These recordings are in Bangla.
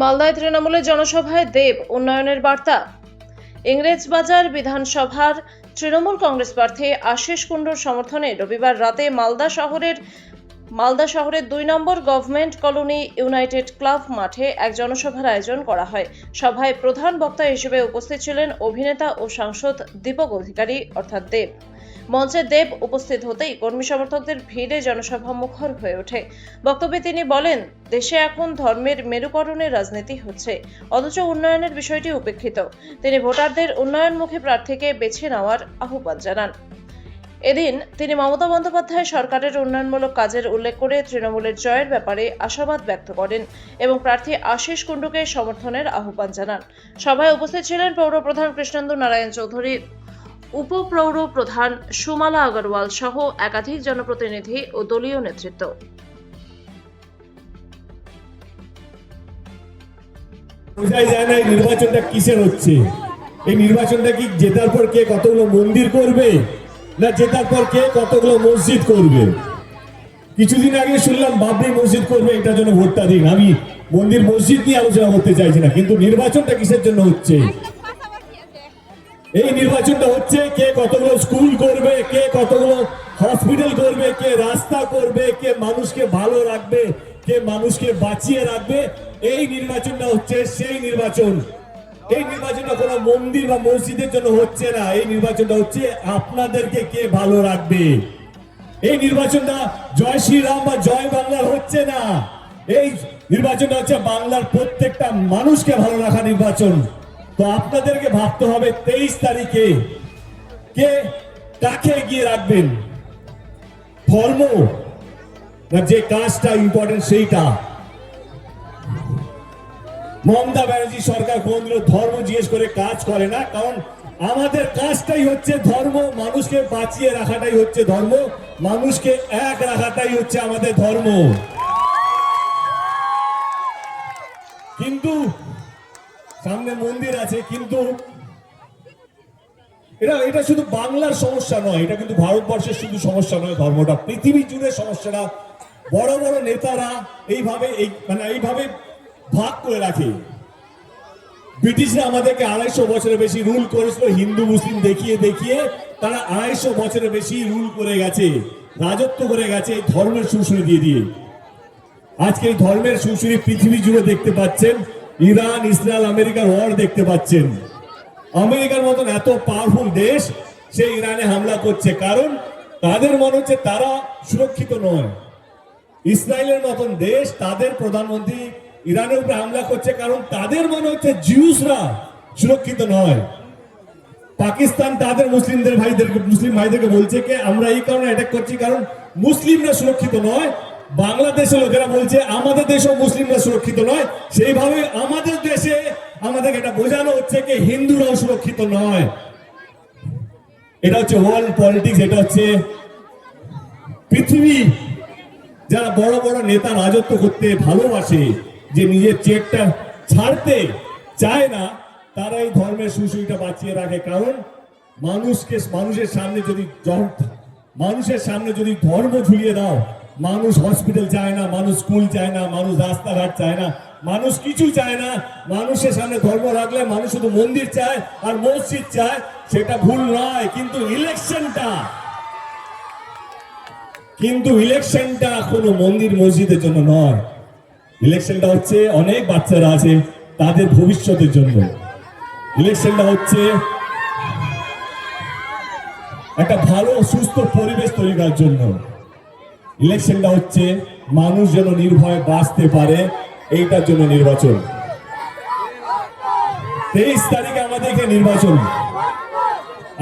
মালদায় তৃণমূলের জনসভায় দেব উন্নয়নের বার্তা। ইংরেজবাজার বিধানসভার তৃণমূল কংগ্রেস প্রার্থী আশিস কুণ্ডুর সমর্থনে রবিবার রাতে মালদা শহরের ২ নম্বর গভর্নমেন্ট কলোনি ইউনাইটেড ক্লাব মাঠে এক জনসভার আয়োজন করা হয়। সভায় প্রধান বক্তা হিসেবে উপস্থিত ছিলেন অভিনেতা ও সাংসদ দীপক অধিকারী অর্থাৎ দেব। মঞ্চে দেব উপস্থিত হতেই কর্মী সমর্থকদের ভিড়ে জনসভা মুখর হয়ে ওঠে। বক্তব্যে তিনি বলেন, দেশে এখন ধর্মের মেরুকরণের রাজনীতি হচ্ছে, অথচ উন্নয়নের বিষয়টি উপেক্ষিত। তিনি ভোটারদের উন্নয়নমুখী প্রার্থীকে বেছে নেওয়ার আহ্বান জানান। এদিন তিনি মমতা বন্দ্যোপাধ্যায় সরকারের উন্নয়নমূলক কাজের উল্লেখ করে তৃণমূলের জয়ের ব্যাপারে আশাবাদ ব্যক্ত করেন এবং প্রার্থী আশিস কুণ্ডুকে সমর্থনের আহ্বান জানান। সভায় উপস্থিত ছিলেন পৌরপ্রধান কৃষ্ণেন্দু নারায়ণ চৌধুরী, উপপৌর প্রধান সুমালা আগরওয়াল সহ একাধিক জনপ্রতিনিধি ও দলীয় নেতৃত্ব। বোঝাই যায় না এই নির্বাচনটা কিসের হচ্ছে। এই নির্বাচনটা কি জেতার পর কে কতগুলো মন্দির করবে, না জেতার পর কে কতগুলো মসজিদ করবে? কিছুদিন আগে শুনলাম বাবরি মসজিদ করবে, এটার জন্য ভোটটা দিন। আমি মন্দির মসজিদ নিয়ে আলোচনা করতে চাইছি না, কিন্তু নির্বাচনটা কিসের জন্য হচ্ছে? এই নির্বাচনটা হচ্ছে কে কতগুলো স্কুল করবে, কে কতগুলো হসপিটাল করবে, কে রাস্তা করবে, কে মানুষকে ভালো রাখবে, কে মানুষকে বাঁচিয়ে রাখবে। এই নির্বাচনটা হচ্ছে সেই নির্বাচন। এই নির্বাচনটা কোনো মন্দির বা মসজিদের জন্য হচ্ছে না। এই নির্বাচনটা হচ্ছে আপনাদেরকে কে ভালো রাখবে। এই নির্বাচনটা জয় শ্রীরাম বা জয় বাংলার হচ্ছে না। এই নির্বাচনটা হচ্ছে বাংলার প্রত্যেকটা মানুষকে ভালো রাখা নির্বাচন। তো আপনাদেরকে ভাবতে হবে 23 তারিখে কে কাকে এগিয়ে রাখবেন। ধর্ম না যে কাজটা ইম্পর্টেন্ট সেইটা। মমতা ব্যানার্জি সরকার কোনদিনও ধর্ম জিজ্ঞেস করে কাজ করে না, কারণ আমাদের কাজটাই হচ্ছে ধর্ম। মানুষকে বাঁচিয়ে রাখাটাই হচ্ছে ধর্ম, মানুষকে এক রাখাটাই হচ্ছে আমাদের ধর্ম। কিন্তু সামনে মন্দির আছে, কিন্তু এটা শুধু বাংলার সমস্যা নয়, এটা কিন্তু ভারতবর্ষের শুধু সমস্যা নয়। ধর্মটা পৃথিবী জুড়ে সমস্যাটা। বড় বড় নেতারা এইভাবে ভাগ করে রাখে। ব্রিটিশরা আমাদেরকে 250 বছরের বেশি রুল করেছিল, হিন্দু মুসলিম দেখিয়ে দেখিয়ে তারা 250 বছরের বেশি রুল করে গেছে, রাজত্ব করে গেছে এই ধর্মের সুশুরি দিয়ে দিয়ে। আজকে এই ধর্মের সুশুরি পৃথিবী জুড়ে দেখতে পাচ্ছেন। ইরান, ইসরায়েল, আমেরিকার ওয়ার দেখতে পাচ্ছেন। আমেরিকার মতন এত পাওয়ারফুল দেশ সে ইরানে হামলা করছে, কারণ তাদের মনে হচ্ছে তারা সুরক্ষিত নয়। ইসরায়েলের মতন দেশ, তাদের প্রধানমন্ত্রী ইরানের উপরে হামলা করছে, কারণ তাদের মনে হচ্ছে জিউসরা সুরক্ষিত নয়। পাকিস্তান তাদের মুসলিম ভাইদেরকে বলছে যে আমরা এই কারণে অ্যাটাক করছি কারণ মুসলিমরা সুরক্ষিত নয়। বাংলাদেশের লোকেরা বলছে আমাদের দেশেও মুসলিমরা সুরক্ষিত নয়। সেইভাবে আমাদের দেশে আমাদেরকে এটা বোঝানো হচ্ছে যে হিন্দুরাও সুরক্ষিত নয়। এটা হচ্ছে ওয়ার্ল্ড পলিটিক্স। এটা হচ্ছে পৃথিবী। যারা বড় বড় নেতা রাজত্ব করতে ভালোবাসে, যে নিজের চেকটা ছাড়তে চায় না, তারা এই ধর্মের সুশুরিটা বাঁচিয়ে রাখে। কারণ মানুষের সামনে যদি ধর্ম ঝুলিয়ে দাও, মানুষ হসপিটাল চায় না, মানুষ স্কুল চায় না, মানুষ রাস্তাঘাট চায় না, মানুষ কিছু চায় না। মানুষের সামনে ধর্ম রাখলে মানুষ শুধু মন্দির চায় আর মসজিদ চায়, সেটা ভুল নয়। কিন্তু ইলেকশনটা কোনো মন্দির মসজিদের জন্য নয়। ইলেকশনটা হচ্ছে অনেক বাচ্চারা আছে তাদের ভবিষ্যতের জন্য। ইলেকশনটা হচ্ছে একটা ভালো সুস্থ পরিবেশ তৈরি করার জন্য। ইলেকশনটা হচ্ছে মানুষ যেন নির্ভয়ে বাঁচতে পারে, এইটার জন্য নির্বাচন। 23 তারিখে আমাদেরকে নির্বাচন।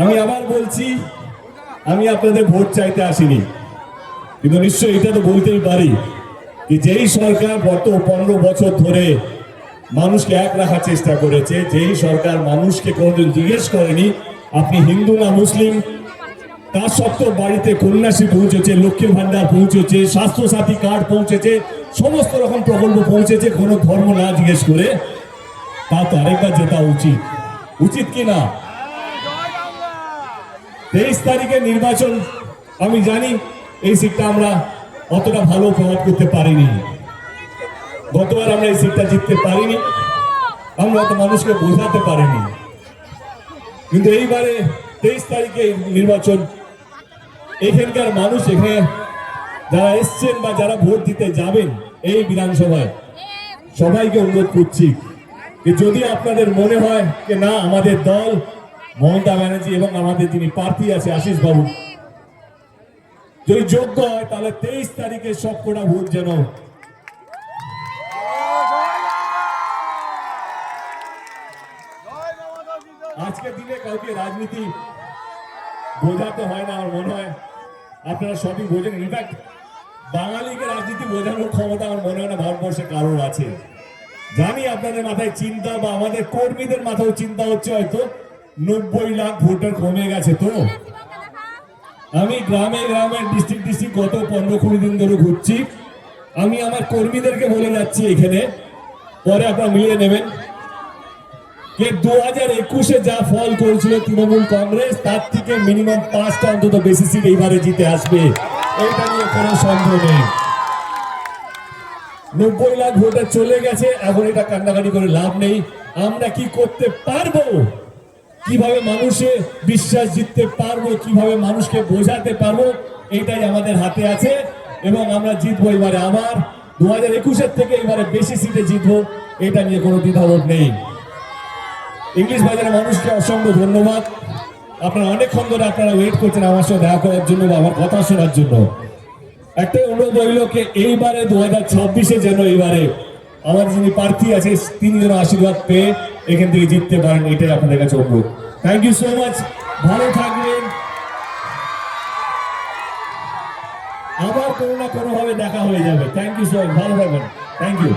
আমি আবার বলছি, আমি আপনাদের ভোট চাইতে আসিনি, কিন্তু নিশ্চয়ই এটা তো বলতেই পারি যে যেই সরকার গত 15 বছর ধরে মানুষকে এক রাখার চেষ্টা করেছে, যেই সরকার মানুষকে কোনোদিন জিজ্ঞেস করেনি আপনি হিন্দু না মুসলিম, তার সত্ত্বেও বাড়িতে কন্যাশ্রী পৌঁছেছে, লক্ষ্মীর ভান্ডার পৌঁছেছে, স্বাস্থ্যসাথী কার্ড পৌঁছেছে, সমস্ত রকম প্রকল্প পৌঁছেছে কোনো ধর্ম না জিজ্ঞেস করে, তা তো আরেকবার জেতা উচিত কি না? 23 তারিখে নির্বাচন। আমি জানি এই সিটটা আমরা অতটা ভালো প্রভাব করতে পারিনি। গতবার আমরা এই সিটটা জিততে পারিনি, আমরা তো মানুষকে বোঝাতে পারিনি, কিন্তু এইবারে 23 তারিখে নির্বাচন, এখানকার মানুষ, এখানে যারা এসছেন বা যারা ভোট দিতে যাবেন এই বিধানসভায়, সবাইকে অনুরোধ করছি যে যদি আপনাদের মনে হয় যে না আমাদের দল মমতা ব্যানার্জি এবং আমাদের যিনি প্রার্থী আছে আশিস বাবু যদি যোগ্য হয়, তাহলে 23 তারিখে সবকটা ভোট যেন আজকে দিনে কাউকে রাজনীতি বোঝাতে হয় না। আমার মনে হয় আপনারা সবই বোঝেন। ইনফ্যাক্ট বাঙালিকে রাজনীতি বোঝানোর ক্ষমতা আমার মনে হয় না ভারতবর্ষে কারোর আছে। জানি আপনাদের মাথায় চিন্তা বা আমাদের কর্মীদের মাথায় চিন্তা হচ্ছে হয়তো 90 লাখ ভোটার কমে গেছে। তো আমি গ্রামে গ্রামে ডিস্ট্রিক্ট গত 15-20 দিন ধরে ঘুরছি। আমি আমার কর্মীদেরকে বলে যাচ্ছি এখানে, পরে আপনারা মিলিয়ে নেবেন, যে 2021-এ যা ফল করেছিল তৃণমূল কংগ্রেস, তার থেকে মিনিমাম 5টা অন্তত বেশি সিট এইবারে জিতে আসবে, এটা নিয়ে কোনো সন্দেহ নেই। 90 লাখ ভোটার চলে গেছে, এখন এটা কান্নাকাটি করে লাভ নেই। আমরা কি করতে পারবো, কিভাবে মানুষের বিশ্বাস জিততে পারবো, কিভাবে মানুষকে বোঝাতে পারবো, এটাই আমাদের হাতে আছে এবং আমরা জিতবো এবারে। আবার 2021-এর থেকে এবারে বেশি সিটে জিতবো, এটা নিয়ে কোনো দ্বিধাবোধ নেই। ইংলিশ বাজারের মানুষকে অসংখ্য ধন্যবাদ। আপনারা অনেকক্ষণ ধরে আপনারা ওয়েট করছেন আমার সাথে দেখা করার জন্য বা আমার কথা শোনার জন্য। একটাই অনুরোধ রইল কে এইবারে 2026-এ যেন এইবারে আমার যিনি প্রার্থী আছে তিনি যেন আশীর্বাদ পেয়ে এখান থেকে জিততে পারেন, এটাই আপনাদের কাছে অনুরোধ। থ্যাংক ইউ সো মাচ, ভালো থাকবেন, আবার কোনো না কোনো ভাবে দেখা হয়ে যাবে। থ্যাংক ইউ সো মাচ, ভালো থাকবেন, থ্যাংক ইউ।